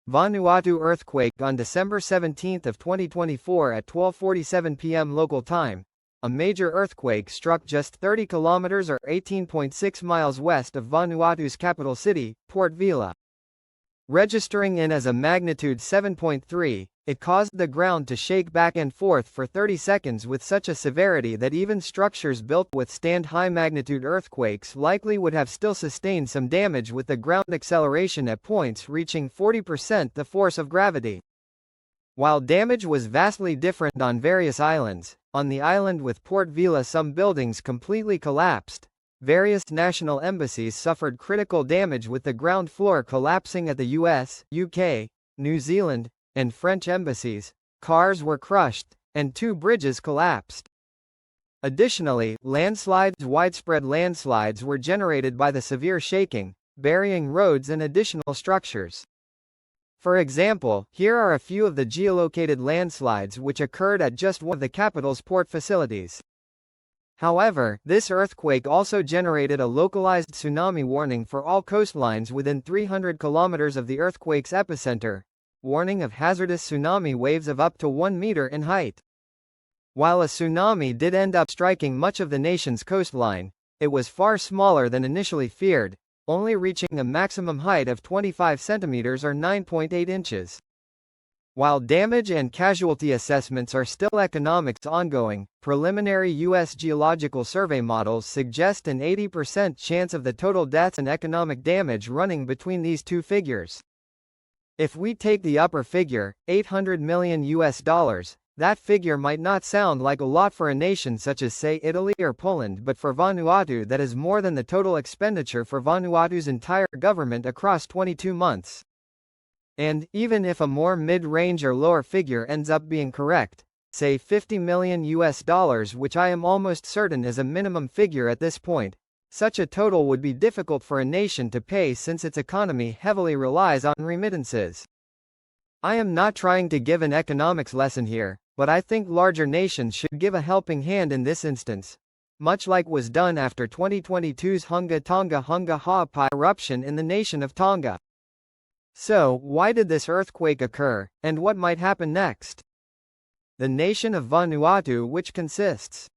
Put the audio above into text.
Vanuatu earthquake on December 17, 2024 at 12:47 p.m. local time. A major earthquake struck just 30 kilometers or 18.6 miles west of Vanuatu's capital city, Port Vila. Registering in as a magnitude 7.3, it caused the ground to shake back and forth for 30 seconds with such a severity that even structures built to withstand high-magnitude earthquakes likely would have still sustained some damage, with the ground acceleration at points reaching 40% the force of gravity. While damage was vastly different on various islands, on the island with Port Vila some buildings completely collapsed. Various national embassies suffered critical damage, with the ground floor collapsing at the US, UK, New Zealand, and French embassies. Cars were crushed, and 2 bridges collapsed. Additionally, widespread landslides were generated by the severe shaking, burying roads and additional structures. For example, here are a few of the geolocated landslides which occurred at just one of the capital's port facilities. However, this earthquake also generated a localized tsunami warning for all coastlines within 300 kilometers of the earthquake's epicenter, warning of hazardous tsunami waves of up to 1 meter in height. While a tsunami did end up striking much of the nation's coastline, it was far smaller than initially feared, only reaching a maximum height of 25 centimeters or 9.8 inches. While damage and casualty assessments are still economics ongoing, preliminary U.S. Geological Survey models suggest an 80% chance of the total deaths and economic damage running between these two figures. If we take the upper figure, $800 million, that figure might not sound like a lot for a nation such as, say, Italy or Poland, but for Vanuatu that is more than the total expenditure for Vanuatu's entire government across 22 months. And, even if a more mid-range or lower figure ends up being correct, say $50 million, which I am almost certain is a minimum figure at this point, such a total would be difficult for a nation to pay since its economy heavily relies on remittances. I am not trying to give an economics lesson here, but I think larger nations should give a helping hand in this instance, much like was done after 2022's Hunga Tonga Hunga Ha'apai eruption in the nation of Tonga. So, why did this earthquake occur, and what might happen next? The nation of Vanuatu, which consists